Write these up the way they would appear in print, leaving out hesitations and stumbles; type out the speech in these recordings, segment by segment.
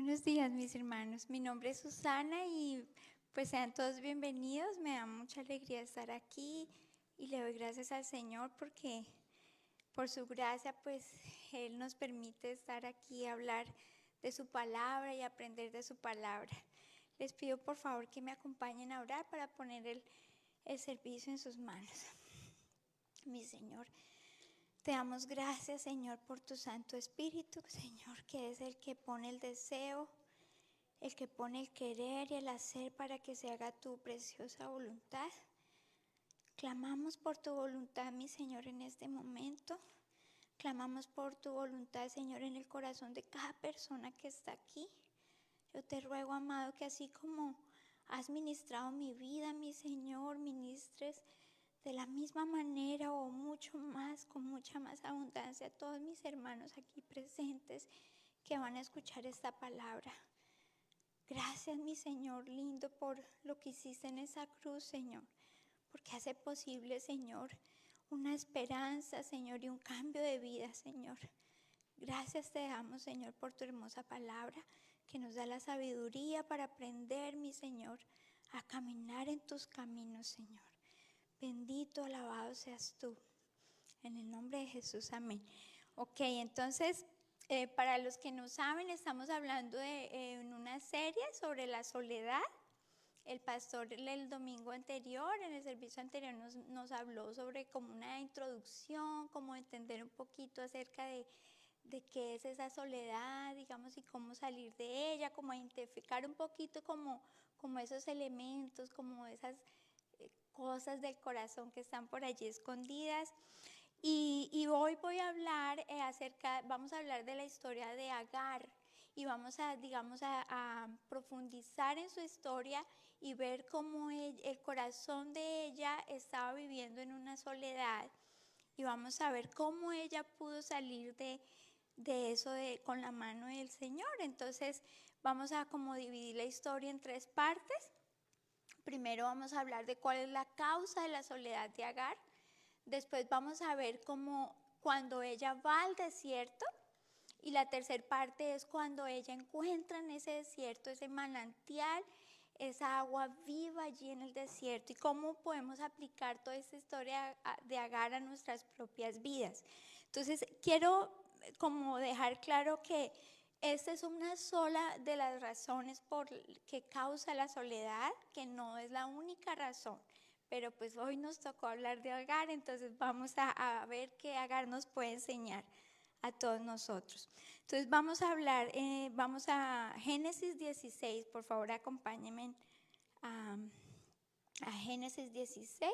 Buenos días, mis hermanos. Mi nombre es Susana y pues sean todos bienvenidos. Me da mucha alegría estar aquí y le doy gracias al Señor porque por su gracia pues Él nos permite estar aquí, hablar de su palabra y aprender de su palabra. Les pido por favor que me acompañen a orar para poner el servicio en sus manos. Mi Señor, te damos gracias, Señor, por tu Santo Espíritu, Señor, que es el que pone el deseo, el que pone el querer y el hacer para que se haga tu preciosa voluntad. Clamamos por tu voluntad, mi Señor, en este momento. Clamamos por tu voluntad, Señor, en el corazón de cada persona que está aquí. Yo te ruego, amado, que así como has ministrado mi vida, mi Señor, ministres de la misma manera o mucho más, con mucha más abundancia a todos mis hermanos aquí presentes que van a escuchar esta palabra. Gracias, mi Señor lindo, por lo que hiciste en esa cruz, Señor, porque hace posible, Señor, una esperanza, Señor, y un cambio de vida, Señor. Gracias te damos, Señor, por tu hermosa palabra, que nos da la sabiduría para aprender, mi Señor, a caminar en tus caminos, Señor. Bendito, alabado seas tú. En el nombre de Jesús, amén. Ok, entonces, para los que no saben, estamos hablando en una serie sobre la soledad. El pastor el domingo anterior, en el servicio anterior, nos habló sobre como una introducción, como entender un poquito acerca de qué es esa soledad, digamos, y cómo salir de ella, como identificar un poquito como esos elementos, como esas cosas del corazón que están por allí escondidas. Y hoy voy a hablar vamos a hablar de la historia de Agar y vamos a, digamos, a profundizar en su historia y ver cómo el corazón de ella estaba viviendo en una soledad y vamos a ver cómo ella pudo salir de eso con la mano del Señor. Entonces vamos a como dividir la historia en tres partes. Primero vamos a hablar de cuál es la causa de la soledad de Agar. Después vamos a ver cómo cuando ella va al desierto, y la tercera parte es cuando ella encuentra en ese desierto ese manantial, esa agua viva allí en el desierto y cómo podemos aplicar toda esta historia de Agar a nuestras propias vidas. Entonces quiero como dejar claro que esta es una sola de las razones por que causa la soledad, que no es la única razón. Pero pues hoy nos tocó hablar de Agar, entonces vamos a ver qué Agar nos puede enseñar a todos nosotros. Entonces vamos a hablar, vamos a Génesis 16, por favor acompáñenme a Génesis 16,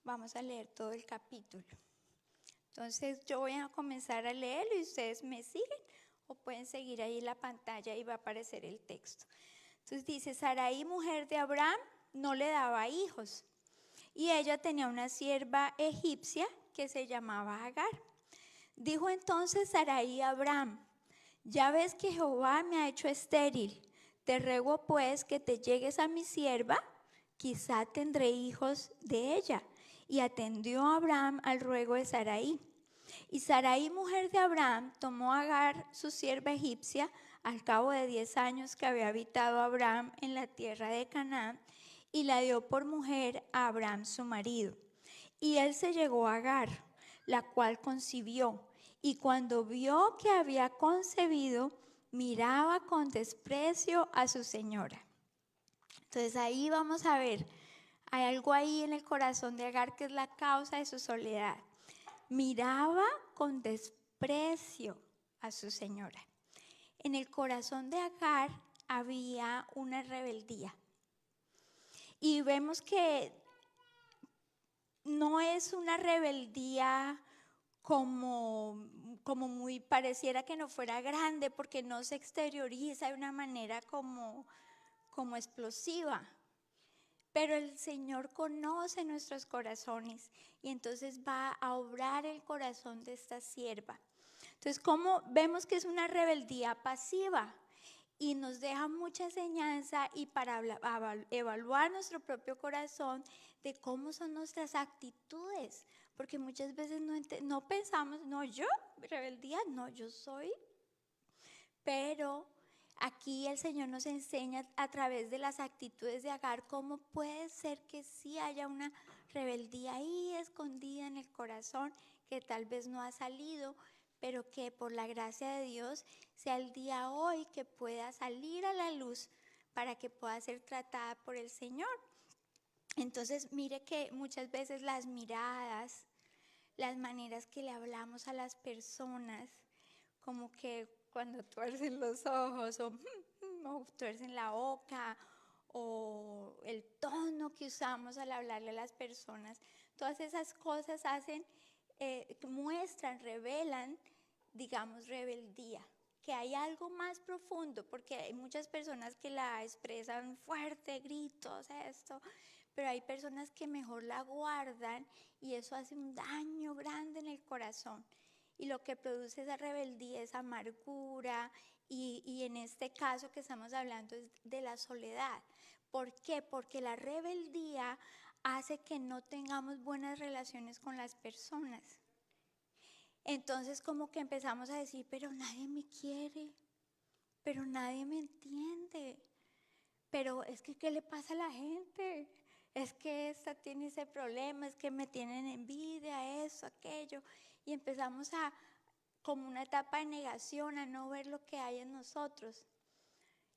vamos a leer todo el capítulo. Entonces yo voy a comenzar a leerlo y ustedes me siguen o pueden seguir ahí en la pantalla y va a aparecer el texto. Entonces dice, Sarai, mujer de Abraham, no le daba hijos. Y ella tenía una sierva egipcia que se llamaba Agar. Dijo entonces Sarai a Abraham, ya ves que Jehová me ha hecho estéril. Te ruego pues que te llegues a mi sierva, quizá tendré hijos de ella. Y atendió Abraham al ruego de Sarai. Y Sarai, mujer de Abraham, tomó a Agar, su sierva egipcia, al cabo de 10 años que había habitado Abraham en la tierra de Canaán, y la dio por mujer a Abraham su marido. Y él se llegó a Agar, la cual concibió, y cuando vio que había concebido, miraba con desprecio a su señora. Entonces ahí vamos a ver, hay algo ahí en el corazón de Agar que es la causa de su soledad. Miraba con desprecio a su señora. En el corazón de Agar había una rebeldía. Y vemos que no es una rebeldía como muy pareciera que no fuera grande porque no se exterioriza de una manera como explosiva. Pero el Señor conoce nuestros corazones y entonces va a obrar el corazón de esta sierva. Entonces, como vemos que es una rebeldía pasiva y nos deja mucha enseñanza y para evaluar nuestro propio corazón de cómo son nuestras actitudes, porque muchas veces no pensamos, no, yo, rebeldía, no, yo soy, pero Aquí el Señor nos enseña a través de las actitudes de Agar cómo puede ser que sí haya una rebeldía ahí escondida en el corazón que tal vez no ha salido, pero que por la gracia de Dios sea el día hoy que pueda salir a la luz para que pueda ser tratada por el Señor. Entonces mire que muchas veces las miradas, las maneras que le hablamos a las personas, como que cuando tuercen los ojos o tuercen la boca, o el tono que usamos al hablarle a las personas, todas esas cosas hacen, muestran, revelan, digamos, rebeldía, que hay algo más profundo, porque hay muchas personas que la expresan fuerte, gritos, esto, pero hay personas que mejor la guardan y eso hace un daño grande en el corazón. Y lo que produce esa rebeldía es amargura y en este caso que estamos hablando es de la soledad. ¿Por qué? Porque la rebeldía hace que no tengamos buenas relaciones con las personas. Entonces como que empezamos a decir, pero nadie me quiere, pero nadie me entiende, pero es que ¿qué le pasa a la gente? Es que esta tiene ese problema, es que me tienen envidia, eso, aquello. Y empezamos a, como una etapa de negación, a no ver lo que hay en nosotros.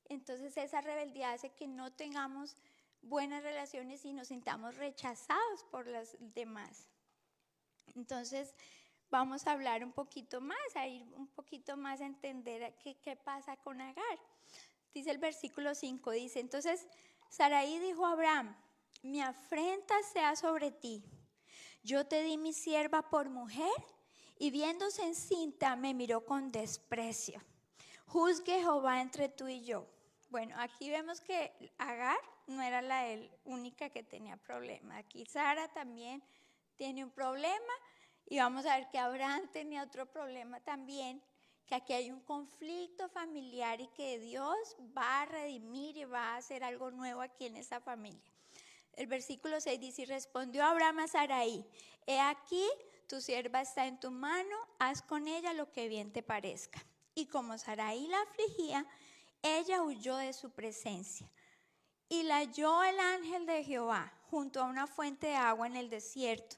Entonces esa rebeldía hace que no tengamos buenas relaciones y nos sintamos rechazados por los demás. Entonces vamos a hablar un poquito más, a ir un poquito más a entender qué pasa con Agar. Dice el versículo 5, dice, entonces Sarai dijo a Abraham, mi afrenta sea sobre ti. Yo te di mi sierva por mujer y viéndose encinta me miró con desprecio. Juzgue Jehová entre tú y yo. Bueno, aquí vemos que Agar no era la única que tenía problema. Aquí Sara también tiene un problema y vamos a ver que Abraham tenía otro problema también, que aquí hay un conflicto familiar y que Dios va a redimir y va a hacer algo nuevo aquí en esta familia. El versículo 6 dice, y respondió Abraham a Sarai, he aquí, tu sierva está en tu mano, haz con ella lo que bien te parezca. Y como Sarai la afligía, ella huyó de su presencia. Y la halló el ángel de Jehová junto a una fuente de agua en el desierto,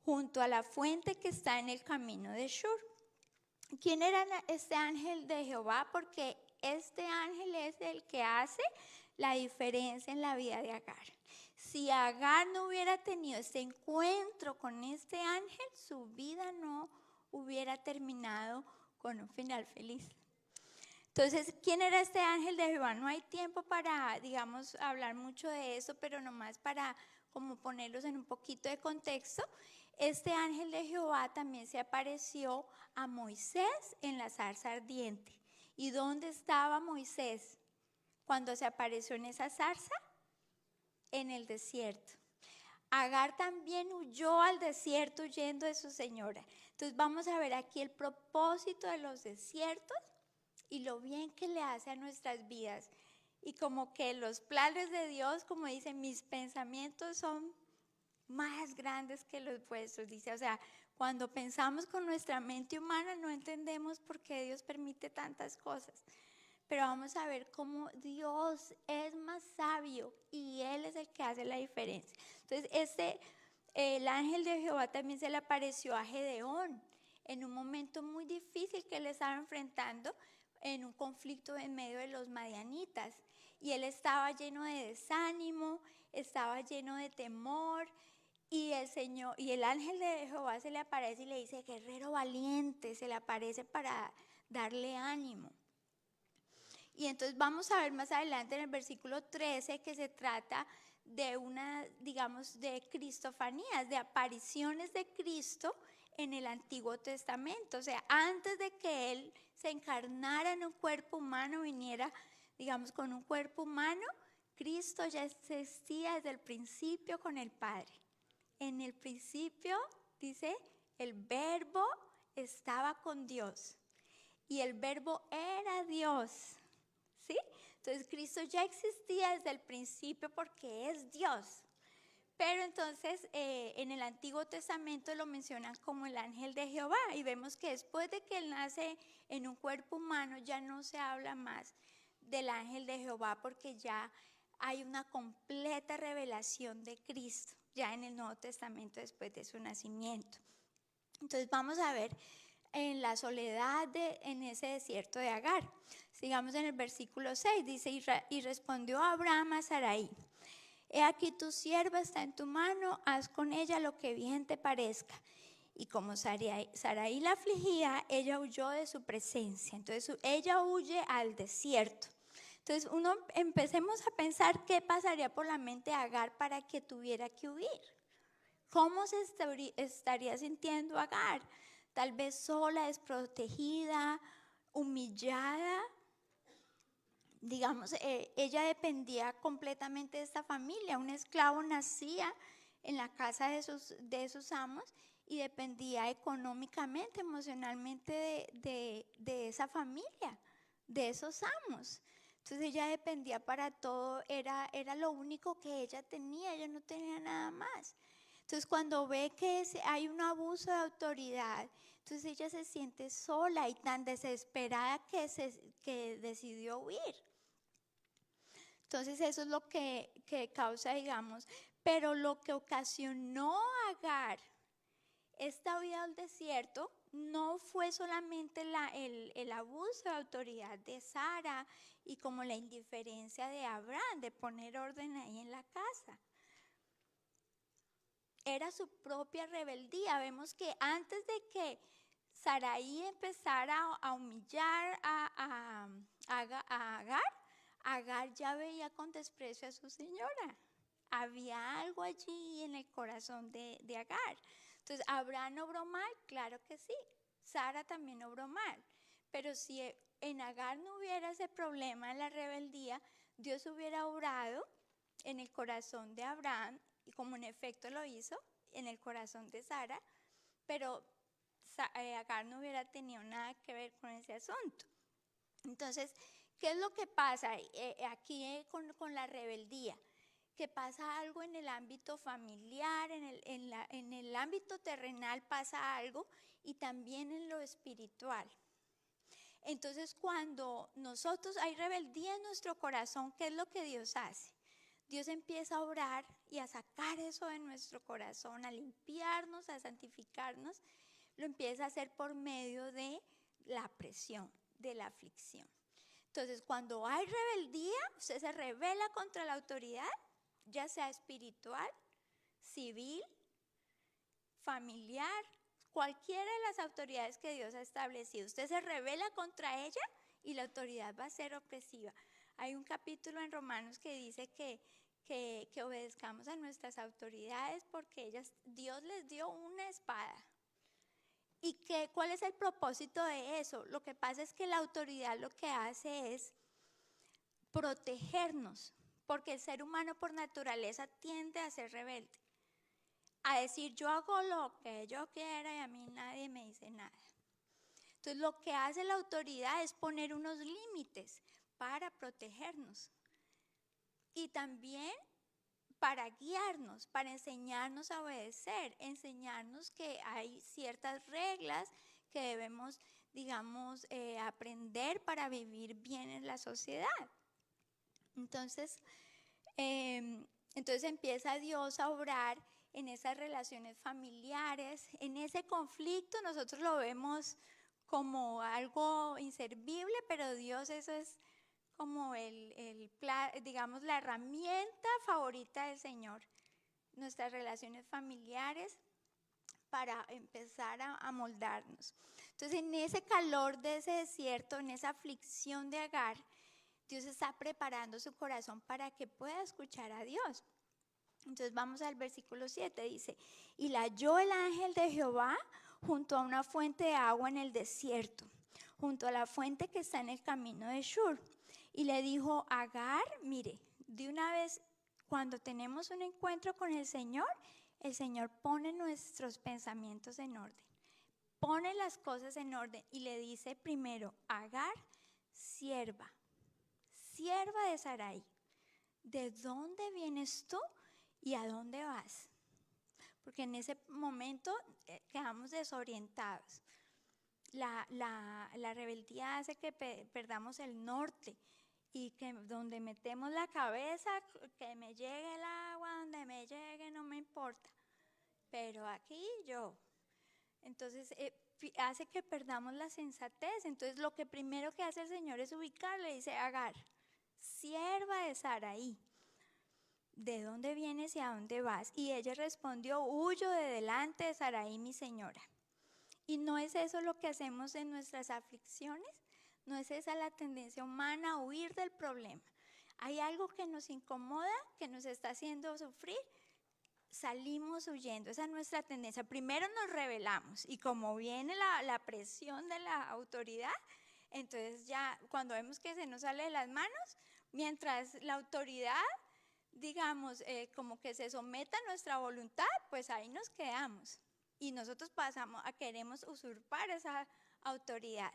junto a la fuente que está en el camino de Shur. ¿Quién era este ángel de Jehová? Porque este ángel es el que hace la diferencia en la vida de Agar. Si Agar no hubiera tenido este encuentro con este ángel, su vida no hubiera terminado con un final feliz. Entonces, ¿quién era este ángel de Jehová? No hay tiempo para, digamos, hablar mucho de eso, pero nomás para como ponerlos en un poquito de contexto. Este ángel de Jehová también se apareció a Moisés en la zarza ardiente. ¿Y dónde estaba Moisés cuando se apareció en esa zarza? En el desierto. Agar también huyó al desierto huyendo de su señora. Entonces vamos a ver aquí el propósito de los desiertos y lo bien que le hace a nuestras vidas. Y como que los planes de Dios, como dicen, mis pensamientos son más grandes que los vuestros, dice. O sea, cuando pensamos con nuestra mente humana no entendemos por qué Dios permite tantas cosas. Pero vamos a ver cómo Dios es más sabio y Él es el que hace la diferencia. Entonces, el ángel de Jehová también se le apareció a Gedeón en un momento muy difícil que él estaba enfrentando en un conflicto en medio de los madianitas. Y él estaba lleno de desánimo, estaba lleno de temor. Y el ángel de Jehová se le aparece y le dice, guerrero valiente, se le aparece para darle ánimo. Y entonces vamos a ver más adelante en el versículo 13 que se trata de una, digamos, de cristofanías, de apariciones de Cristo en el Antiguo Testamento. O sea, antes de que Él se encarnara en un cuerpo humano, viniera, digamos, con un cuerpo humano, Cristo ya existía desde el principio con el Padre. En el principio, dice, el Verbo estaba con Dios y el Verbo era Dios. ¿Sí? Entonces Cristo ya existía desde el principio porque es Dios. Pero entonces en el Antiguo Testamento lo mencionan como el ángel de Jehová y vemos que después de que Él nace en un cuerpo humano ya no se habla más del ángel de Jehová, porque ya hay una completa revelación de Cristo, ya en el Nuevo Testamento después de su nacimiento. Entonces vamos a ver en la soledad en ese desierto de Agar. Sigamos en el versículo 6, dice, y respondió Abraham a Sarai: he aquí tu sierva está en tu mano, haz con ella lo que bien te parezca. Y como Sarai la afligía, ella huyó de su presencia. Entonces ella huye al desierto. Entonces empecemos a pensar qué pasaría por la mente de Agar para que tuviera que huir. ¿Cómo se estaría sintiendo Agar? Tal vez sola, desprotegida, humillada. Digamos, ella dependía completamente de esta familia. Un esclavo nacía en la casa de sus amos y dependía económicamente, emocionalmente de esa familia, de esos amos. Entonces ella dependía para todo, era lo único que ella no tenía nada más. Entonces cuando ve que hay un abuso de autoridad, entonces ella se siente sola y tan desesperada que decidió huir. Entonces eso es lo que causa, digamos, pero lo que ocasionó a Agar esta huida al desierto no fue solamente el abuso de autoridad de Sara y como la indiferencia de Abraham de poner orden ahí en la casa. Era su propia rebeldía. Vemos que antes de que Sarai empezara a humillar a Agar, Agar ya veía con desprecio a su señora. Había algo allí en el corazón de Agar. Entonces, ¿Abraham obró mal? Claro que sí. Sara también obró mal. Pero si en Agar no hubiera ese problema en la rebeldía, Dios hubiera obrado en el corazón de Abraham, y como en efecto lo hizo, en el corazón de Sara, pero Agar no hubiera tenido nada que ver con ese asunto. Entonces, ¿qué es lo que pasa aquí con la rebeldía? Que pasa algo en el ámbito familiar, en el ámbito terrenal pasa algo y también en lo espiritual. Entonces, cuando nosotros hay rebeldía en nuestro corazón, ¿qué es lo que Dios hace? Dios empieza a orar y a sacar eso de nuestro corazón, a limpiarnos, a santificarnos. Lo empieza a hacer por medio de la presión, de la aflicción. Entonces, cuando hay rebeldía, usted se rebela contra la autoridad, ya sea espiritual, civil, familiar, cualquiera de las autoridades que Dios ha establecido. Usted se rebela contra ella y la autoridad va a ser opresiva. Hay un capítulo en Romanos que dice que obedezcamos a nuestras autoridades porque Dios les dio una espada. ¿Y cuál es el propósito de eso? Lo que pasa es que la autoridad lo que hace es protegernos, porque el ser humano por naturaleza tiende a ser rebelde, a decir yo hago lo que yo quiera y a mí nadie me dice nada. Entonces lo que hace la autoridad es poner unos límites para protegernos y también para guiarnos, para enseñarnos a obedecer, enseñarnos que hay ciertas reglas que debemos, digamos, aprender para vivir bien en la sociedad. Entonces empieza Dios a obrar en esas relaciones familiares, en ese conflicto. Nosotros lo vemos como algo inservible, pero Dios eso es como digamos, la herramienta favorita del Señor, nuestras relaciones familiares para empezar a moldarnos. Entonces, en ese calor de ese desierto, en esa aflicción de Agar, Dios está preparando su corazón para que pueda escuchar a Dios. Entonces vamos al versículo 7, dice, y la halló el ángel de Jehová junto a una fuente de agua en el desierto, junto a la fuente que está en el camino de Shur. Y le dijo, Agar, mire, de una vez cuando tenemos un encuentro con el Señor pone nuestros pensamientos en orden, pone las cosas en orden y le dice primero, Agar, sierva de Sarai, ¿de dónde vienes tú y a dónde vas? Porque en ese momento quedamos desorientados. La rebeldía hace que perdamos el norte y que donde metemos la cabeza, que me llegue el agua, donde me llegue, no me importa. Pero aquí yo. Entonces hace que perdamos la sensatez. Entonces lo que primero que hace el Señor es ubicarle, dice: Agar, sierva de Saraí, ¿de dónde vienes y a dónde vas? Y ella respondió: huyo de delante de Saraí, mi señora. ¿Y no es eso lo que hacemos en nuestras aflicciones? ¿No es esa la tendencia humana, a huir del problema? Hay algo que nos incomoda, que nos está haciendo sufrir, salimos huyendo. Esa es nuestra tendencia. Primero nos rebelamos y como viene la presión de la autoridad, entonces ya cuando vemos que se nos sale de las manos, mientras la autoridad, digamos, como que se someta a nuestra voluntad, pues ahí nos quedamos. Y nosotros pasamos a queremos usurpar esa autoridad.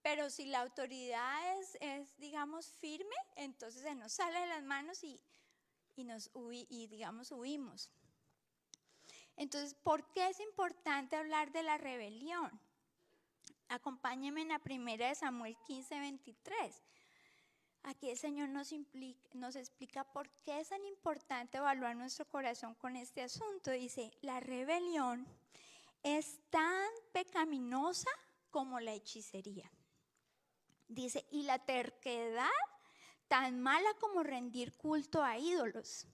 Pero si la autoridad es digamos, firme, entonces se nos sale de las manos y digamos, huimos. Entonces, ¿por qué es importante hablar de la rebelión? Acompáñenme en la primera de Samuel 15:23. Aquí el Señor nos explica por qué es tan importante evaluar nuestro corazón con este asunto. Dice: la rebelión es tan pecaminosa como la hechicería. Dice: y la terquedad tan mala como rendir culto a ídolos.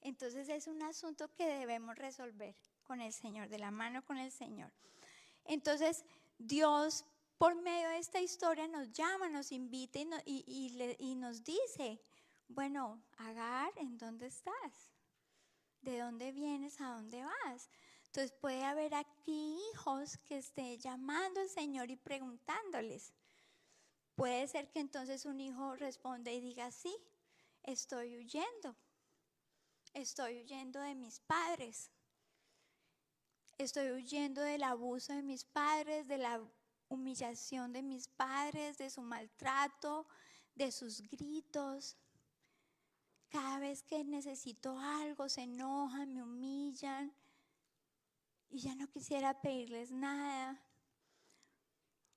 Entonces es un asunto que debemos resolver con el Señor, de la mano con el Señor. Entonces Dios, por medio de esta historia, nos llama, nos invita y nos dice: bueno, Agar, ¿en dónde estás? ¿De dónde vienes? ¿A dónde vas? Entonces puede haber aquí hijos que estén llamando al Señor y preguntándoles. Puede ser que entonces un hijo responda y diga: sí, estoy huyendo de mis padres, estoy huyendo del abuso de mis padres, de la humillación de mis padres, de su maltrato, de sus gritos. Cada vez que necesito algo se enojan, me humillan y ya no quisiera pedirles nada.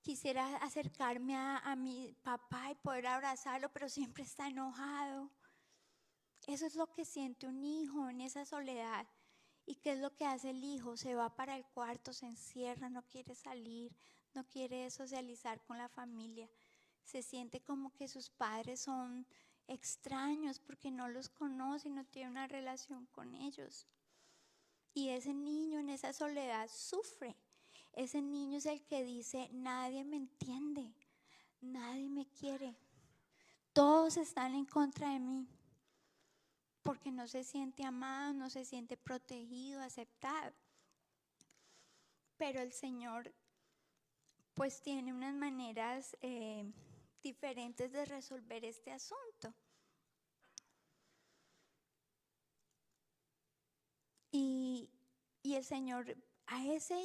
Quisiera acercarme a mi papá y poder abrazarlo, pero siempre está enojado. Eso es lo que siente un hijo en esa soledad. ¿Y qué es lo que hace el hijo? Se va para el cuarto, se encierra, no quiere salir, no quiere socializar con la familia. Se siente como que sus padres son extraños porque no los conoce y no tiene una relación con ellos. Y ese niño en esa soledad sufre. Ese niño es el que dice: nadie me entiende, nadie me quiere, todos están en contra de mí, porque no se siente amado, no se siente protegido, aceptado. Pero el Señor pues tiene unas maneras diferentes de resolver este asunto. Y el Señor a ese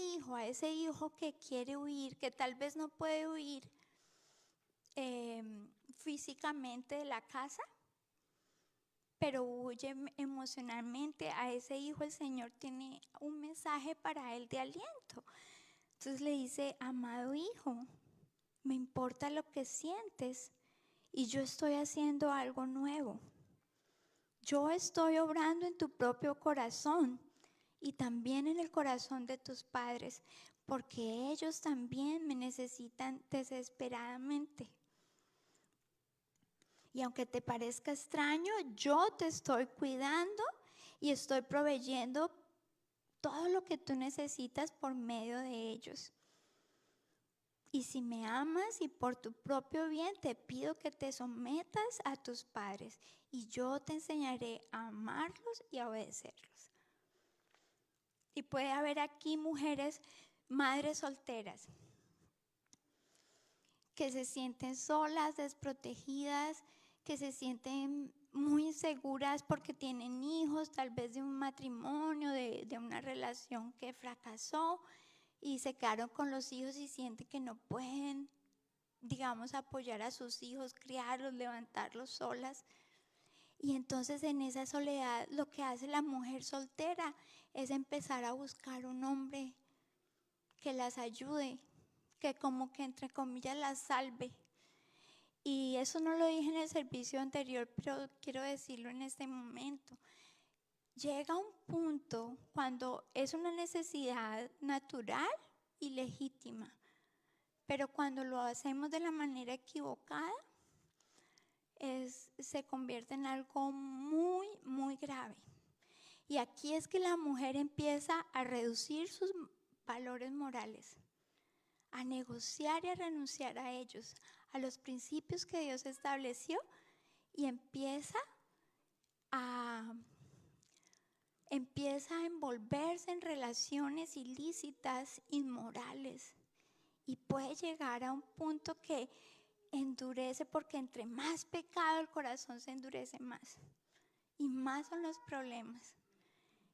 hijo que quiere huir, que tal vez no puede huir físicamente de la casa, pero huye emocionalmente, a ese hijo el Señor tiene un mensaje para él de aliento. Entonces le dice: amado hijo, me importa lo que sientes y yo estoy haciendo algo nuevo. Yo estoy obrando en tu propio corazón y también en el corazón de tus padres, porque ellos también me necesitan desesperadamente. Y aunque te parezca extraño, yo te estoy cuidando y estoy proveyendo todo lo que tú necesitas por medio de ellos. Y si me amas y por tu propio bien, te pido que te sometas a tus padres y yo te enseñaré a amarlos y a obedecerlos. Y puede haber aquí mujeres, madres solteras, que se sienten solas, desprotegidas, que se sienten muy inseguras porque tienen hijos, tal vez de un matrimonio, de una relación que fracasó y se quedaron con los hijos y sienten que no pueden, digamos, apoyar a sus hijos, criarlos, levantarlos solas. Y entonces en esa soledad lo que hace la mujer soltera es empezar a buscar un hombre que las ayude, que como que entre comillas las salve. Y eso no lo dije en el servicio anterior, pero quiero decirlo en este momento. Llega un punto cuando es una necesidad natural y legítima, pero cuando lo hacemos de la manera equivocada, se convierte en algo muy, muy grave. Y aquí es que la mujer empieza a reducir sus valores morales, a negociar y a renunciar a ellos, a los principios que Dios estableció, y empieza a envolverse en relaciones ilícitas, inmorales, y puede llegar a un punto que endurece, porque entre más pecado el corazón se endurece más, y más son los problemas.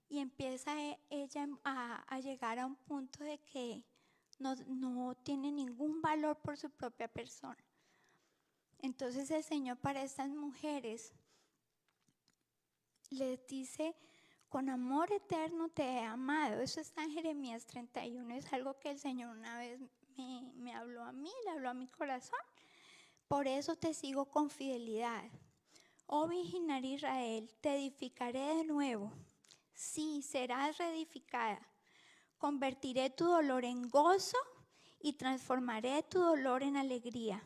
Y empieza ella a llegar a un punto de que no tiene ningún valor por su propia persona. Entonces el Señor para estas mujeres les dice: con amor eterno te he amado. Eso está en Jeremías 31. Es algo que el Señor una vez me habló a mí, le habló a mi corazón. Por eso te sigo con fidelidad. Oh Virgen Israel, te edificaré de nuevo. Sí, serás reedificada. Convertiré tu dolor en gozo y transformaré tu dolor en alegría.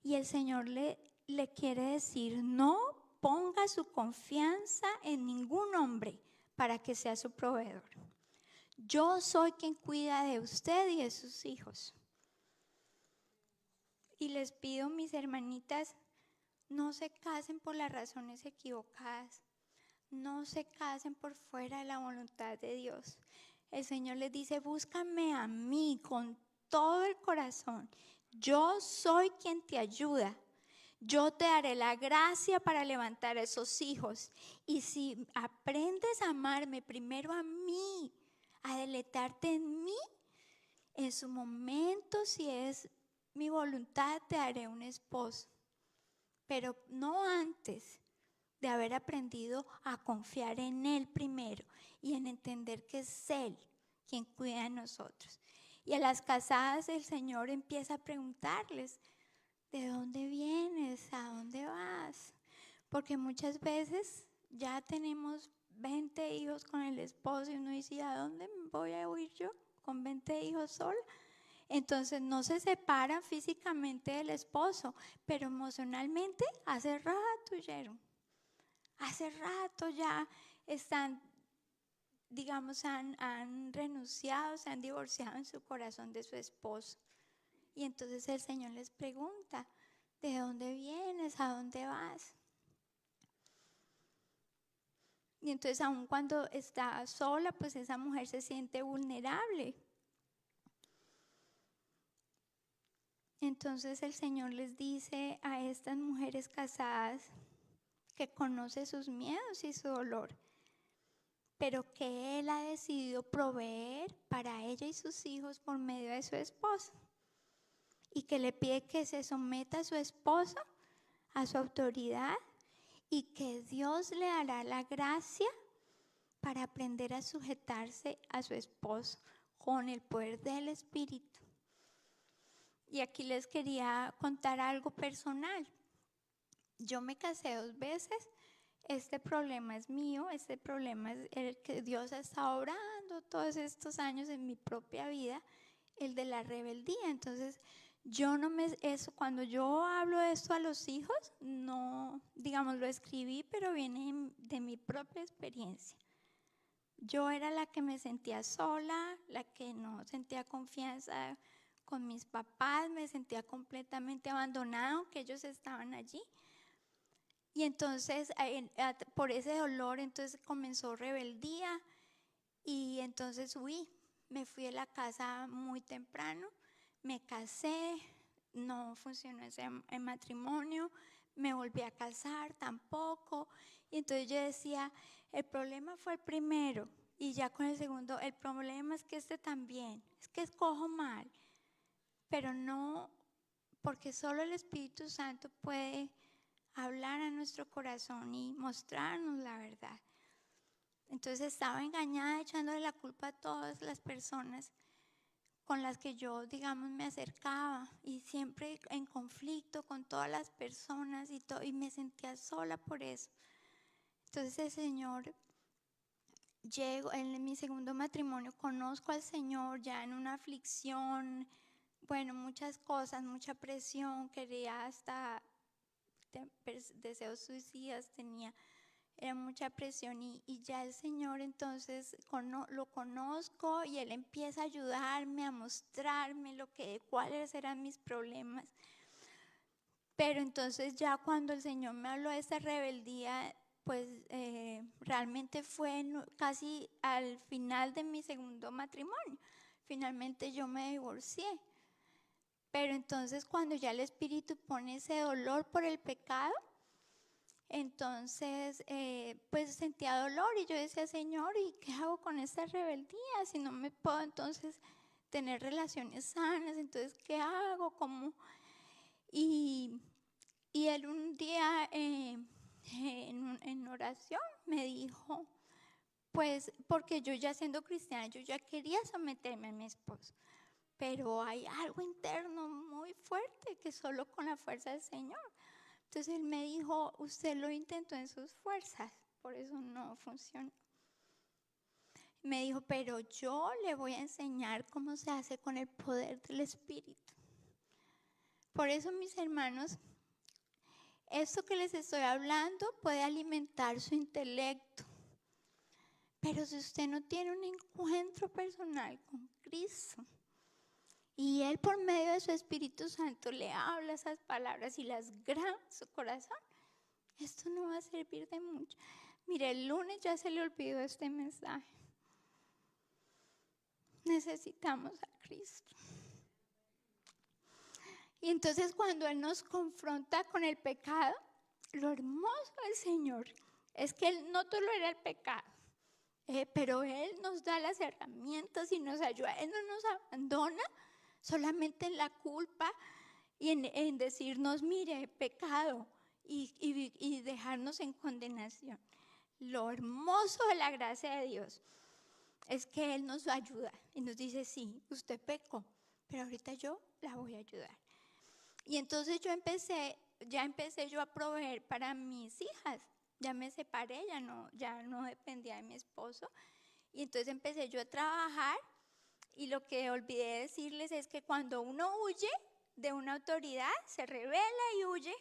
Y el Señor le quiere decir: no ponga su confianza en ningún hombre para que sea su proveedor. Yo soy quien cuida de usted y de sus hijos. Y les pido, mis hermanitas, no se casen por las razones equivocadas. No se casen por fuera de la voluntad de Dios. El Señor les dice: búscame a mí con todo el corazón. Yo soy quien te ayuda. Yo te daré la gracia para levantar a esos hijos. Y si aprendes a amarme primero a mí, a deleitarte en mí, en su momento, si es mi voluntad, te daré un esposo. Pero no antes de haber aprendido a confiar en Él primero y en entender que es Él quien cuida de nosotros. Y a las casadas el Señor empieza a preguntarles: ¿de dónde vienes? ¿A dónde vas? Porque muchas veces ya tenemos 20 hijos con el esposo y uno dice: ¿a dónde voy a huir yo con 20 hijos sola? Entonces no se separan físicamente del esposo, pero emocionalmente hace rato huyeron. Hace rato ya están, digamos, han renunciado, se han divorciado en su corazón de su esposo. Y entonces el Señor les pregunta: ¿de dónde vienes? ¿A dónde vas? Y entonces, aun cuando está sola, pues esa mujer se siente vulnerable. Entonces el Señor les dice a estas mujeres casadas que conoce sus miedos y su dolor, pero que Él ha decidido proveer para ella y sus hijos por medio de su esposo, y que le pide que se someta a su esposo, a su autoridad, y que Dios le dará la gracia para aprender a sujetarse a su esposo con el poder del Espíritu. Y aquí les quería contar algo personal. Yo me casé 2 veces. Este problema es mío, este problema es el que Dios ha estado obrando todos estos años en mi propia vida, el de la rebeldía. Entonces, cuando yo hablo de esto a los hijos, no, digamos, lo escribí, pero viene de mi propia experiencia. Yo era la que me sentía sola, la que no sentía confianza con mis papás, me sentía completamente abandonada, aunque ellos estaban allí. Y entonces, por ese dolor, entonces comenzó rebeldía, y entonces huí. Me fui de la casa muy temprano, me casé, no funcionó ese matrimonio, me volví a casar tampoco. Y entonces yo decía: el problema fue el primero, y ya con el segundo, el problema es que este también, es que escojo mal. Pero no, porque solo el Espíritu Santo puede hablar a nuestro corazón y mostrarnos la verdad. Entonces estaba engañada, echándole la culpa a todas las personas, con las que yo, digamos, me acercaba y siempre en conflicto con todas las personas y me sentía sola por eso. Entonces el Señor, llego en mi segundo matrimonio, conozco al Señor ya en una aflicción, bueno, muchas cosas, mucha presión, quería hasta deseos suicidas tenía. Era mucha presión y ya el Señor entonces lo conozco y Él empieza a ayudarme, a mostrarme cuáles eran mis problemas. Pero entonces ya cuando el Señor me habló de esta rebeldía, pues realmente fue casi al final de mi segundo matrimonio. Finalmente yo me divorcié. Pero entonces cuando ya el Espíritu pone ese dolor por el pecado, entonces pues sentía dolor y yo decía, Señor, ¿y qué hago con esta rebeldía? Si no me puedo entonces tener relaciones sanas, entonces ¿qué hago? ¿Cómo? Y Él un día en oración me dijo, pues porque yo ya siendo cristiana, yo ya quería someterme a mi esposo, pero hay algo interno muy fuerte que solo con la fuerza del Señor. Entonces Él me dijo, usted lo intentó en sus fuerzas, por eso no funcionó. Me dijo, pero yo le voy a enseñar cómo se hace con el poder del Espíritu. Por eso, mis hermanos, esto que les estoy hablando puede alimentar su intelecto. Pero si usted no tiene un encuentro personal con Cristo y Él por medio de su Espíritu Santo le habla esas palabras y las graba en su corazón, esto no va a servir de mucho. Mire, el lunes ya se le olvidó este mensaje. Necesitamos a Cristo. Y entonces cuando Él nos confronta con el pecado, lo hermoso del Señor es que Él no tolera el pecado, pero Él nos da las herramientas y nos ayuda. Él no nos abandona solamente en la culpa y en decirnos, mire, pecado, y dejarnos en condenación. Lo hermoso de la gracia de Dios es que Él nos ayuda y nos dice, sí, usted pecó, pero ahorita yo la voy a ayudar. Y entonces ya empecé yo a proveer para mis hijas. Ya me separé, ya no dependía de mi esposo. Y entonces empecé yo a trabajar y lo que olvidé decirles es que cuando uno huye de una autoridad, se revela y huye,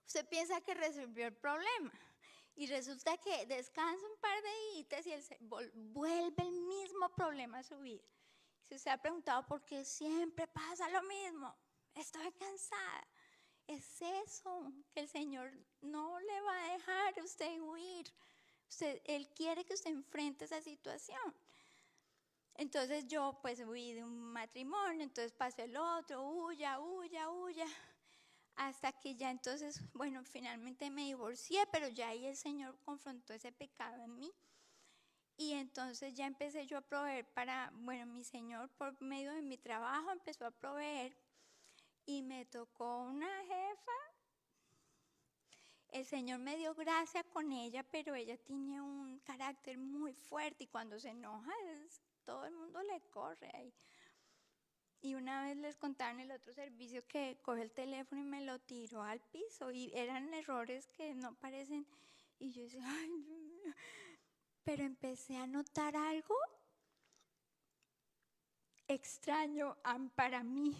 usted piensa que resolvió el problema. Y resulta que descansa un par de días y vuelve el mismo problema a su vida. Si usted ha preguntado por qué siempre pasa lo mismo, estoy cansada. Es eso, que el Señor no le va a dejar a usted huir. Él quiere que usted enfrente esa situación. Entonces yo pues huí de un matrimonio, entonces pasó el otro, huya. Hasta que ya entonces, bueno, finalmente me divorcié, pero ya ahí el Señor confrontó ese pecado en mí. Y entonces ya empecé yo a proveer mi Señor por medio de mi trabajo empezó a proveer. Y me tocó una jefa. El Señor me dio gracia con ella, pero ella tiene un carácter muy fuerte y cuando se enoja todo el mundo le corre ahí. Y una vez les contaba en el otro servicio que cogió el teléfono y me lo tiró al piso y eran errores que no parecen. Y yo decía, ay, Dios mío. Pero empecé a notar algo extraño para mí,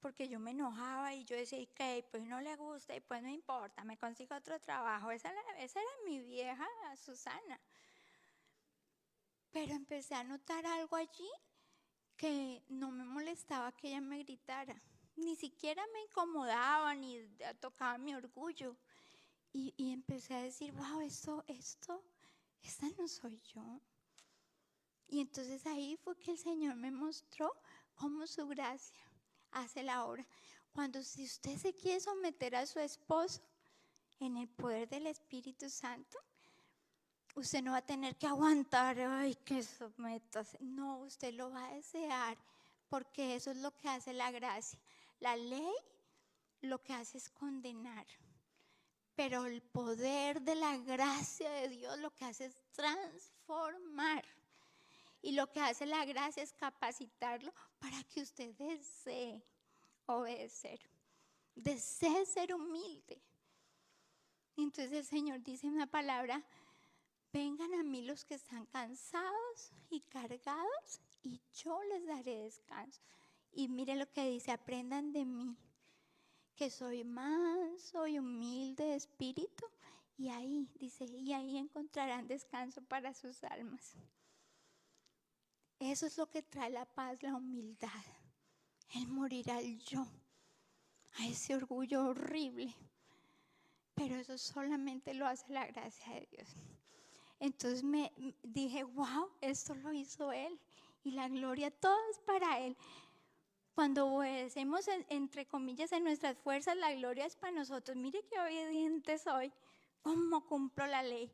porque yo me enojaba y yo decía, que pues no le gusta y pues no importa, me consigo otro trabajo. Esa era mi vieja Susana. Pero empecé a notar algo allí que no me molestaba que ella me gritara, ni siquiera me incomodaba ni tocaba mi orgullo. Y empecé a decir, wow, esta no soy yo. Y entonces ahí fue que el Señor me mostró cómo su gracia hace la obra. Si usted se quiere someter a su esposo en el poder del Espíritu Santo, usted no va a tener que aguantar, ay, que sométase. No, usted lo va a desear, porque eso es lo que hace la gracia. La ley lo que hace es condenar, pero el poder de la gracia de Dios lo que hace es transformar. Y lo que hace la gracia es capacitarlo para que usted desee obedecer, desee ser humilde. Entonces el Señor dice una palabra: vengan a mí los que están cansados y cargados y yo les daré descanso. Y mire lo que dice: aprendan de mí, que soy manso y humilde de espíritu. Y ahí dice, y ahí encontrarán descanso para sus almas. Eso es lo que trae la paz, la humildad, el morir al yo, a ese orgullo horrible. Pero eso solamente lo hace la gracia de Dios. Entonces me dije, wow, esto lo hizo Él. Y la gloria, todo es para Él. Cuando obedecemos, entre comillas, en nuestras fuerzas, la gloria es para nosotros. Mire qué obediente soy, cómo cumplo la ley.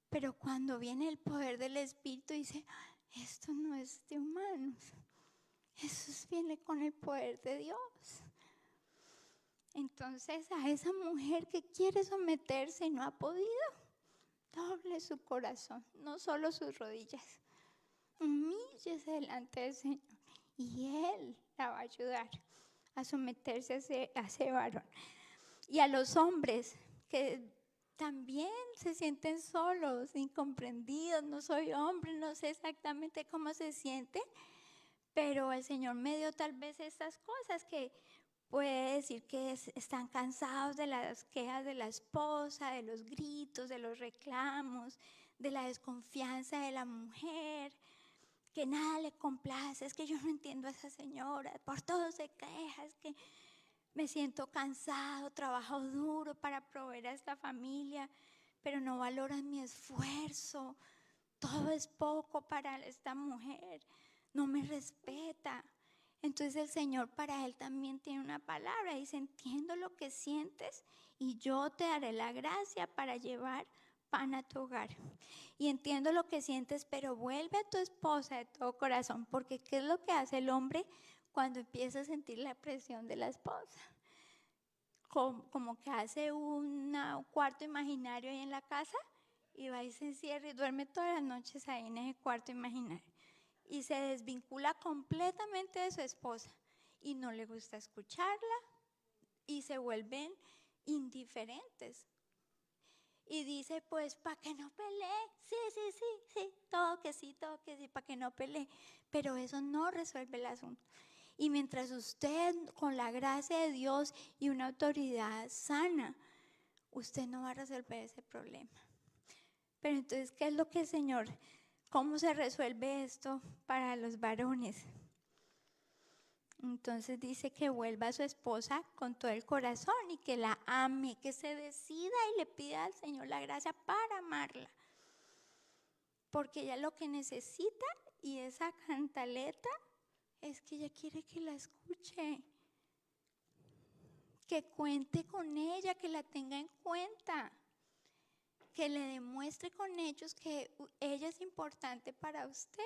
Pero cuando viene el poder del Espíritu, dice, esto no es de humanos. Eso viene con el poder de Dios. Entonces a esa mujer que quiere someterse y no ha podido, doble su corazón, no solo sus rodillas. Humíllese delante del Señor y Él la va a ayudar a someterse a ese varón. Y a los hombres que también se sienten solos, incomprendidos, no soy hombre, no sé exactamente cómo se siente, pero el Señor me dio tal vez estas cosas que puede decir que están cansados de las quejas de la esposa, de los gritos, de los reclamos, de la desconfianza de la mujer, que nada le complace, es que yo no entiendo a esa señora, por todo se queja, es que me siento cansado, trabajo duro para proveer a esta familia, pero no valoran mi esfuerzo, todo es poco para esta mujer, no me respeta. Entonces el Señor para él también tiene una palabra, dice, entiendo lo que sientes y yo te daré la gracia para llevar pan a tu hogar. Y entiendo lo que sientes, pero vuelve a tu esposa de todo corazón, porque ¿qué es lo que hace el hombre cuando empieza a sentir la presión de la esposa? Como que hace un cuarto imaginario ahí en la casa y va y se encierra y duerme todas las noches ahí en ese cuarto imaginario. Y se desvincula completamente de su esposa y no le gusta escucharla y se vuelven indiferentes. Y dice, pues, para que no pelee, sí, todo que sí, para que no pelee. Pero eso no resuelve el asunto. Y mientras usted, con la gracia de Dios y una autoridad sana, usted no va a resolver ese problema. Pero entonces, ¿qué es lo que el Señor, cómo se resuelve esto para los varones? Entonces dice que vuelva a su esposa con todo el corazón y que la ame, que se decida y le pida al Señor la gracia para amarla. Porque ella lo que necesita, y esa cantaleta, es que ella quiere que la escuche, que cuente con ella, que la tenga en cuenta, que le demuestre con hechos que ella es importante para usted.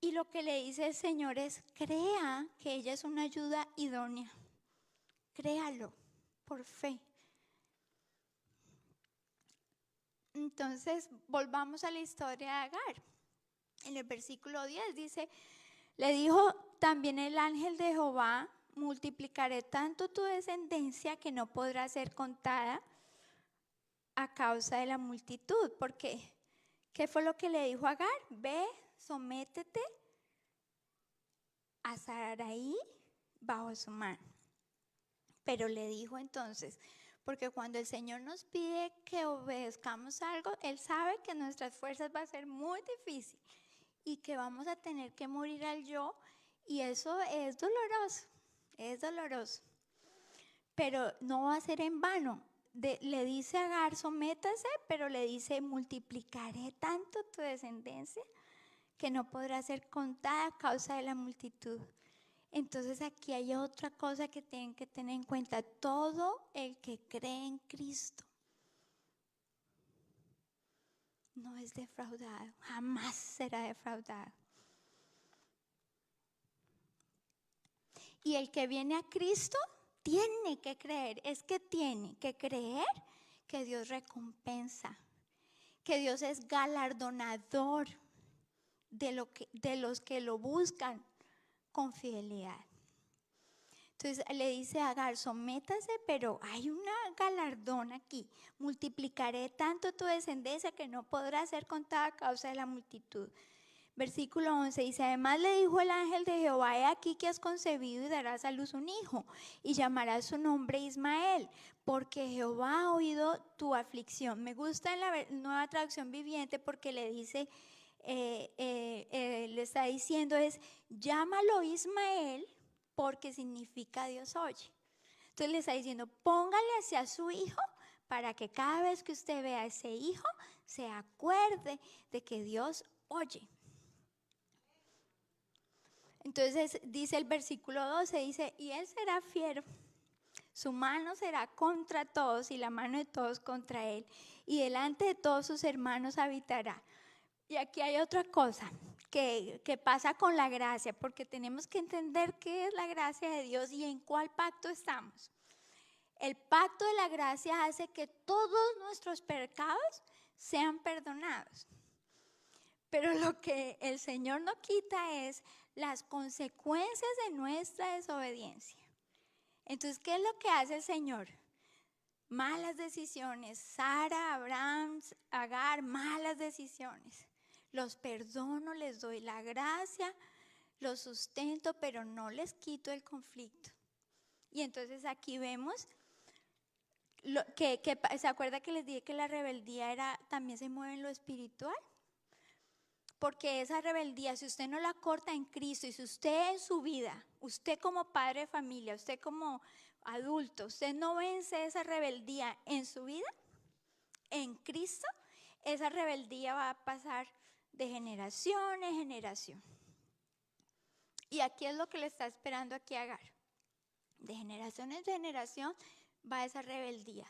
Y lo que le dice el Señor es, crea que ella es una ayuda idónea. Créalo por fe. Entonces, volvamos a la historia de Agar. En el versículo 10 dice, le dijo también el ángel de Jehová, multiplicaré tanto tu descendencia que no podrá ser contada a causa de la multitud. Porque, ¿qué fue lo que le dijo a Agar? Ve, sométete a Sarai bajo su mano. Pero le dijo entonces, porque cuando el Señor nos pide que obedezcamos algo, Él sabe que nuestras fuerzas va a ser muy difícil y que vamos a tener que morir al yo, y eso es doloroso, pero no va a ser en vano. Le dice a Agar, sométase, pero le dice, multiplicaré tanto tu descendencia que no podrá ser contada a causa de la multitud. Entonces aquí hay otra cosa que tienen que tener en cuenta. Todo el que cree en Cristo no es defraudado, jamás será defraudado. Y el que viene a Cristo tiene que creer, es que tiene que creer que Dios recompensa, que Dios es galardonador de los que lo buscan con fidelidad. Entonces le dice a Agar, sométase, pero hay una galardón aquí. Multiplicaré tanto tu descendencia que no podrá ser contada a causa de la multitud. Versículo 11 dice, además le dijo el ángel de Jehová, he aquí que has concebido y darás a luz un hijo, y llamarás su nombre Ismael, porque Jehová ha oído tu aflicción. Me gusta en la Nueva Traducción Viviente porque le dice, le está diciendo llámalo Ismael, porque significa Dios oye. Entonces le está diciendo, póngale hacia su hijo para que cada vez que usted vea a ese hijo, se acuerde de que Dios oye. Entonces dice el versículo 12, dice, y él será fiero, su mano será contra todos y la mano de todos contra él, y delante de todos sus hermanos habitará. Y aquí hay otra cosa que pasa con la gracia, porque tenemos que entender qué es la gracia de Dios y en cuál pacto estamos. El pacto de la gracia hace que todos nuestros pecados sean perdonados. Pero lo que el Señor no quita es las consecuencias de nuestra desobediencia. Entonces, ¿qué es lo que hace el Señor? Malas decisiones. Sara, Abraham, Agar, malas decisiones. Los perdono, les doy la gracia, los sustento, pero no les quito el conflicto. Y entonces aquí vemos que ¿se acuerda que les dije que la rebeldía también se mueve en lo espiritual? Porque esa rebeldía, si usted no la corta en Cristo y si usted en su vida, usted como padre de familia, usted como adulto, usted no vence esa rebeldía en su vida, en Cristo, esa rebeldía va a pasar de generación en generación. Y aquí es lo que le está esperando aquí a Agar. De generación en generación va esa rebeldía.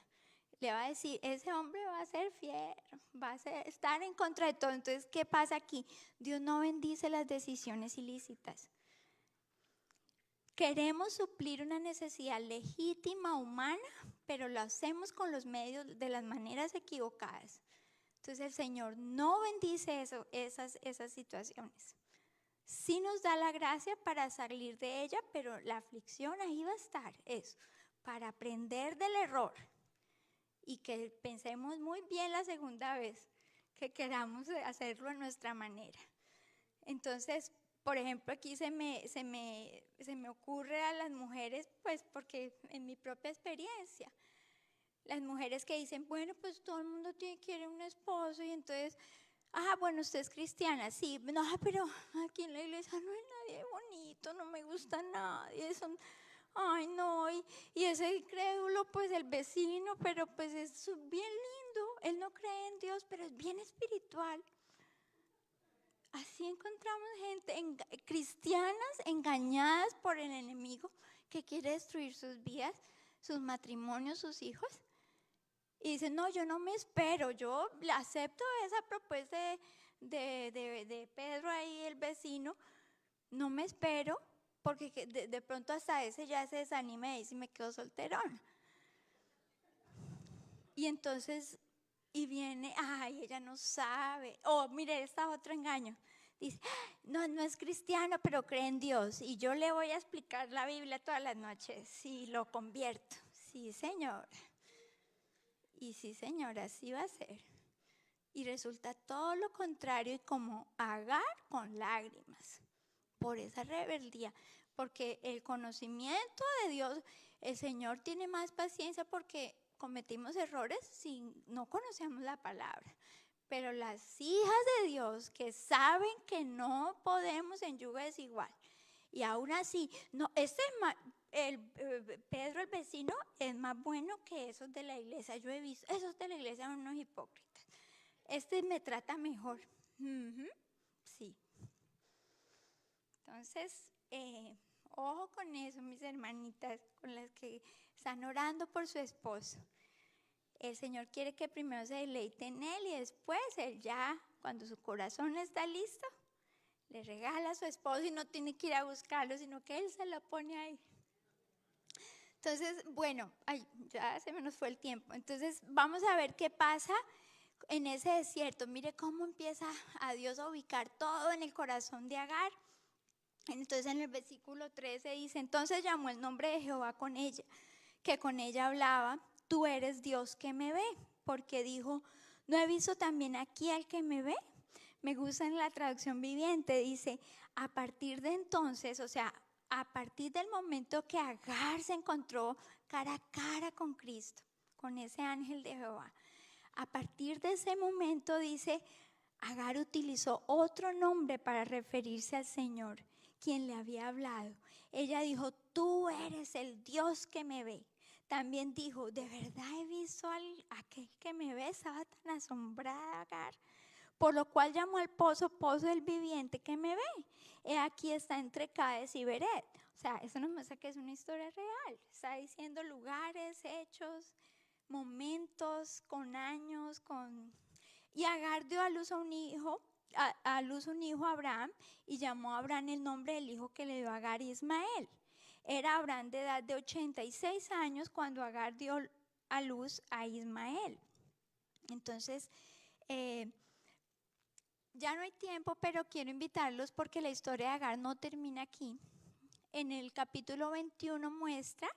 Le va a decir, ese hombre va a ser fiero, va a estar en contra de todo. Entonces, ¿qué pasa aquí? Dios no bendice las decisiones ilícitas. Queremos suplir una necesidad legítima, humana, pero lo hacemos con los medios de las maneras equivocadas. Entonces el Señor no bendice esas situaciones. Sí nos da la gracia para salir de ella, pero la aflicción ahí va a estar, eso, para aprender del error y que pensemos muy bien la segunda vez que queramos hacerlo a nuestra manera. Entonces, por ejemplo, aquí se me ocurre a las mujeres, pues porque en mi propia experiencia, las mujeres que dicen, bueno, pues todo el mundo quiere un esposo y entonces, bueno, usted es cristiana, sí, no, pero aquí en la iglesia no hay nadie bonito, no me gusta nadie, ay no, y ese incrédulo, pues el vecino, pero pues es bien lindo, él no cree en Dios, pero es bien espiritual. Así encontramos gente, cristianas engañadas por el enemigo que quiere destruir sus vidas, sus matrimonios, sus hijos. Y dicen, no, yo no me espero, yo acepto esa propuesta de Pedro ahí, el vecino, no me espero, porque de pronto hasta ese ya se desanima y dice, me quedo solterona. Y entonces, y viene, ella no sabe, mire, está otro engaño. Dice, no es cristiano, pero cree en Dios. Y yo le voy a explicar la Biblia todas las noches y lo convierto. Sí, señora. Y sí, señora, así va a ser. Y resulta todo lo contrario y como Agar con lágrimas por esa rebeldía. Porque el conocimiento de Dios, el Señor tiene más paciencia porque cometimos errores si no conocíamos la palabra. Pero las hijas de Dios que saben que no podemos en yugo desigual y aún así, no, Pedro el vecino es más bueno que esos de la iglesia. Yo he visto, esos de la iglesia son unos hipócritas. Este me trata mejor. Sí. Entonces, ojo con eso, mis hermanitas, con las que están orando por su esposo. El Señor quiere que primero se deleite en Él y después Él ya, cuando su corazón está listo, le regala a su esposo y no tiene que ir a buscarlo, sino que Él se lo pone ahí. Entonces, bueno, ya se me nos fue el tiempo. Entonces, vamos a ver qué pasa en ese desierto. Mire cómo empieza a Dios a ubicar todo en el corazón de Agar. Entonces en el versículo 13 dice, entonces llamó el nombre de Jehová con ella, que con ella hablaba, tú eres Dios que me ve, porque dijo, ¿no he visto también aquí al que me ve? Me gusta en la traducción viviente, dice, a partir de entonces, o sea, a partir del momento que Agar se encontró cara a cara con Cristo, con ese ángel de Jehová, a partir de ese momento dice, Agar utilizó otro nombre para referirse al Señor, quien le había hablado. Ella dijo, tú eres el Dios que me ve. También dijo, de verdad he visto a aquel que me ve. Estaba tan asombrada Agar, por lo cual llamó al pozo del viviente que me ve. He aquí está entre Cades y Beret. O sea, eso nos muestra que es una historia real. Está diciendo lugares, hechos, momentos, con años, Y Agar dio a luz a un hijo, a Abraham, y llamó a Abraham el nombre del hijo que le dio a Agar, Ismael. Era Abraham de edad de 86 años cuando Agar dio a luz a Ismael. Entonces, ya no hay tiempo, pero quiero invitarlos porque la historia de Agar no termina aquí. En el capítulo 21 muestra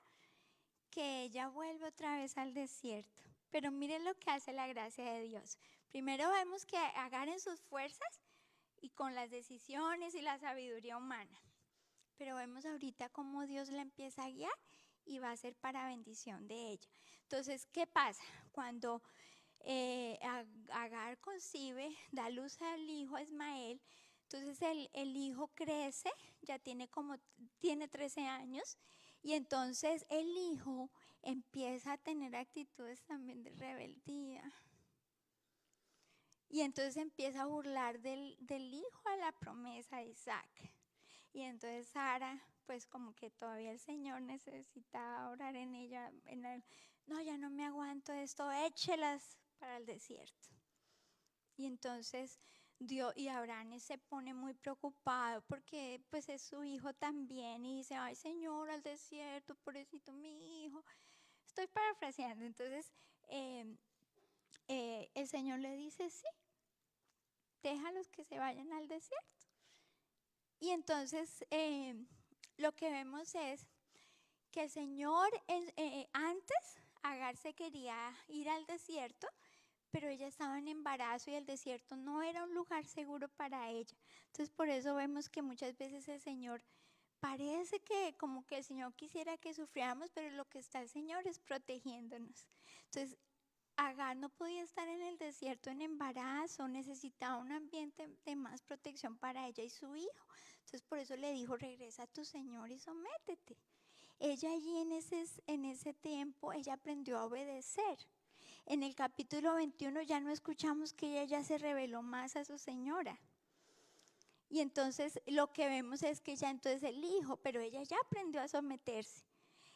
que ella vuelve otra vez al desierto. Pero miren lo que hace la gracia de Dios. Primero vemos que Agar en sus fuerzas y con las decisiones y la sabiduría humana. Pero vemos ahorita cómo Dios la empieza a guiar y va a ser para bendición de ella. Entonces, ¿qué pasa? Cuando Agar concibe, da luz al hijo Ismael, entonces el hijo crece, ya tiene 13 años, y entonces el hijo empieza a tener actitudes también de rebeldía. Y entonces empieza a burlar del hijo de la promesa de Isaac. Y entonces Sara, pues como que todavía el Señor necesita orar en ella. No, ya no me aguanto esto, échelas para el desierto. Y entonces y Abraham se pone muy preocupado porque pues es su hijo también. Y dice, ay Señor, al desierto, pobrecito mi hijo. Estoy parafraseando. Entonces el Señor le dice, sí, déjalos que se vayan al desierto. Y entonces lo que vemos es que el Señor antes Agar se quería ir al desierto, pero ella estaba en embarazo y el desierto no era un lugar seguro para ella. Entonces por eso vemos que muchas veces el Señor parece que como que el Señor quisiera que sufriéramos, pero lo que está el Señor es protegiéndonos. Entonces Agar no podía estar en el desierto en embarazo, necesitaba un ambiente de más protección para ella y su hijo. Entonces por eso le dijo, regresa a tu Señor y sométete. Ella allí en ese tiempo, ella aprendió a obedecer. En el capítulo 21 ya no escuchamos que ella ya se rebeló más a su señora. Y entonces lo que vemos es que ya entonces el hijo, pero ella ya aprendió a someterse.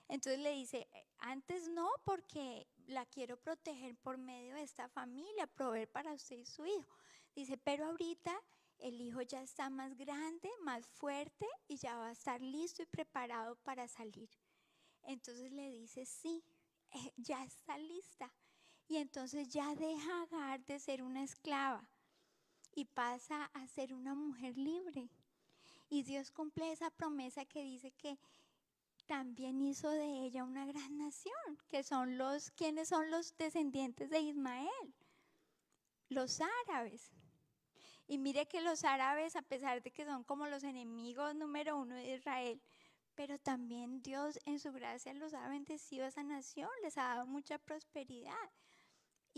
Entonces le dice, antes no, porque la quiero proteger por medio de esta familia, proveer para usted y su hijo. Dice, pero ahorita el hijo ya está más grande, más fuerte y ya va a estar listo y preparado para salir. Entonces le dice, sí, ya está lista. Y entonces ya deja a Agar de ser una esclava y pasa a ser una mujer libre. Y Dios cumple esa promesa que dice que también hizo de ella una gran nación, que son ¿quiénes son los descendientes de Ismael? Los árabes. Y mire que los árabes, a pesar de que son como los enemigos número 1 de Israel, pero también Dios en su gracia los ha bendecido a esa nación, les ha dado mucha prosperidad.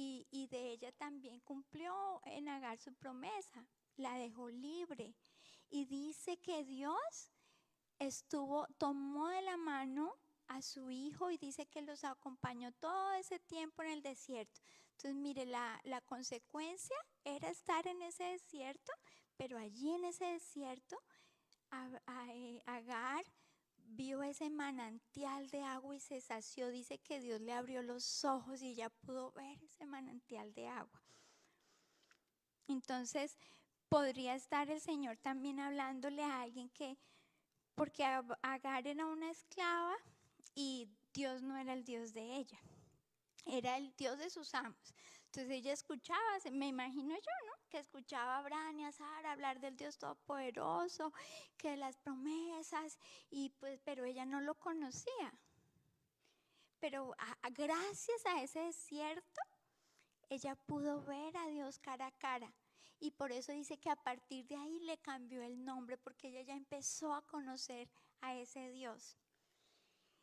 Y de ella también cumplió en Agar su promesa, la dejó libre. Y dice que Dios tomó de la mano a su hijo y dice que los acompañó todo ese tiempo en el desierto. Entonces mire, la consecuencia era estar en ese desierto, pero allí en ese desierto Agar vio ese manantial de agua y se sació. Dice que Dios le abrió los ojos y ella pudo ver ese manantial de agua. Entonces podría estar el Señor también hablándole a alguien porque Agar era una esclava y Dios no era el Dios de ella, era el Dios de sus amos. Entonces ella escuchaba, me imagino yo, ¿no? Que escuchaba a Abraham y a Sara hablar del Dios Todopoderoso, que las promesas, y pues, pero ella no lo conocía. Pero gracias a ese desierto, ella pudo ver a Dios cara a cara. Y por eso dice que a partir de ahí le cambió el nombre, porque ella ya empezó a conocer a ese Dios.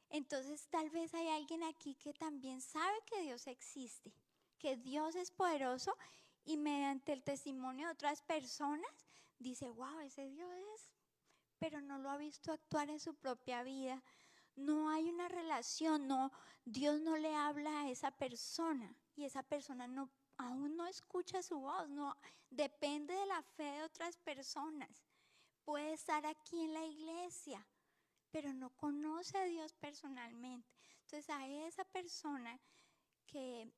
Entonces tal vez hay alguien aquí que también sabe que Dios existe, que Dios es poderoso, y mediante el testimonio de otras personas dice, wow, ese Dios es, pero no lo ha visto actuar en su propia vida. No hay una relación, no, Dios no le habla a esa persona y esa persona no, aún no escucha su voz, no, depende de la fe de otras personas. Puede estar aquí en la iglesia, pero no conoce a Dios personalmente. Entonces a esa persona que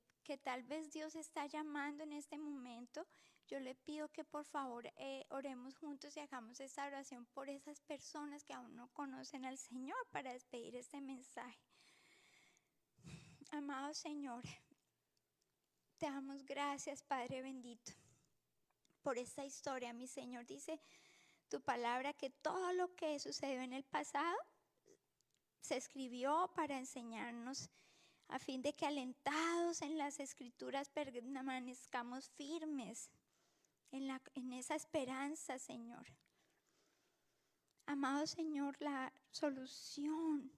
tal vez Dios está llamando en este momento, yo le pido que por favor oremos juntos y hagamos esta oración por esas personas que aún no conocen al Señor para despedir este mensaje. Amado Señor, te damos gracias, Padre bendito, por esta historia. Mi Señor, dice tu palabra que todo lo que sucedió en el pasado se escribió para enseñarnos, a fin de que alentados en las Escrituras permanezcamos firmes en esa esperanza, Señor. Amado Señor, la solución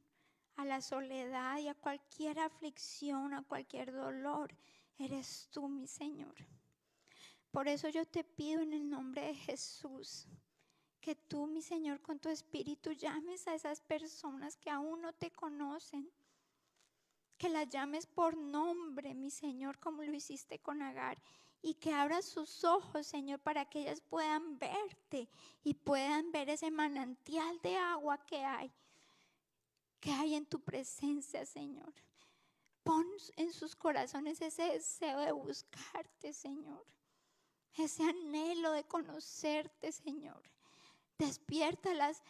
a la soledad y a cualquier aflicción, a cualquier dolor, eres tú, mi Señor. Por eso yo te pido en el nombre de Jesús, que tú, mi Señor, con tu Espíritu llames a esas personas que aún no te conocen, que las llames por nombre, mi Señor, como lo hiciste con Agar, y que abras sus ojos, Señor, para que ellas puedan verte y puedan ver ese manantial de agua que hay en tu presencia, Señor. Pon en sus corazones ese deseo de buscarte, Señor, ese anhelo de conocerte, Señor. Despiértalas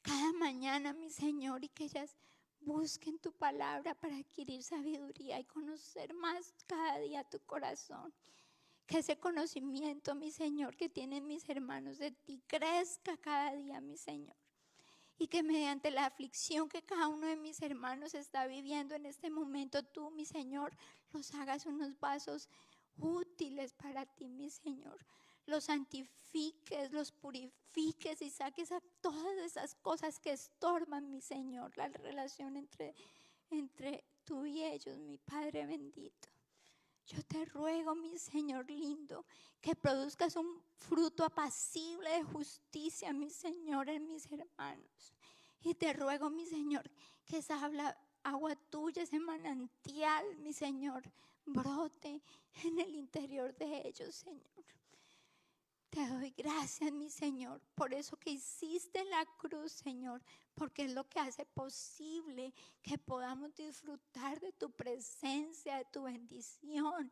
cada mañana, mi Señor, y que ellas busquen tu palabra para adquirir sabiduría y conocer más cada día tu corazón. Que ese conocimiento, mi Señor, que tienen mis hermanos de ti, crezca cada día, mi Señor. Y que mediante la aflicción que cada uno de mis hermanos está viviendo en este momento, tú, mi Señor, los hagas unos vasos útiles para ti, mi Señor. Los santifiques, los purifiques y saques a todas esas cosas que estorban, mi Señor, la relación entre tú y ellos, mi Padre bendito. Yo te ruego, mi Señor lindo, que produzcas un fruto apacible de justicia, mi Señor, en mis hermanos. Y te ruego, mi Señor, que esa agua tuya, ese manantial, mi Señor, brote en el interior de ellos, Señor. Te doy gracias, mi Señor, por eso que hiciste en la cruz, Señor, porque es lo que hace posible que podamos disfrutar de tu presencia, de tu bendición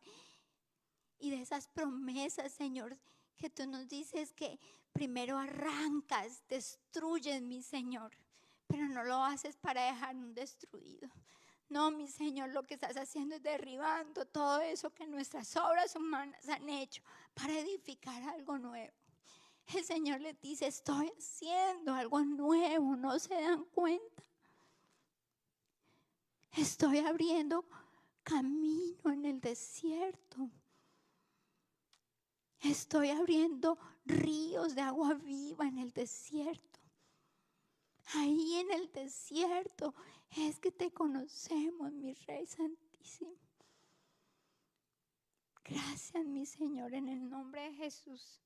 y de esas promesas, Señor, que tú nos dices que primero arrancas, destruyes, mi Señor, pero no lo haces para dejarnos destruidos. No, mi Señor, lo que estás haciendo es derribando todo eso que nuestras obras humanas han hecho para edificar algo nuevo. El Señor les dice, estoy haciendo algo nuevo, ¿no se dan cuenta? Estoy abriendo camino en el desierto. Estoy abriendo ríos de agua viva en el desierto. Ahí en el desierto es que te conocemos, mi Rey Santísimo. Gracias, mi Señor, en el nombre de Jesús.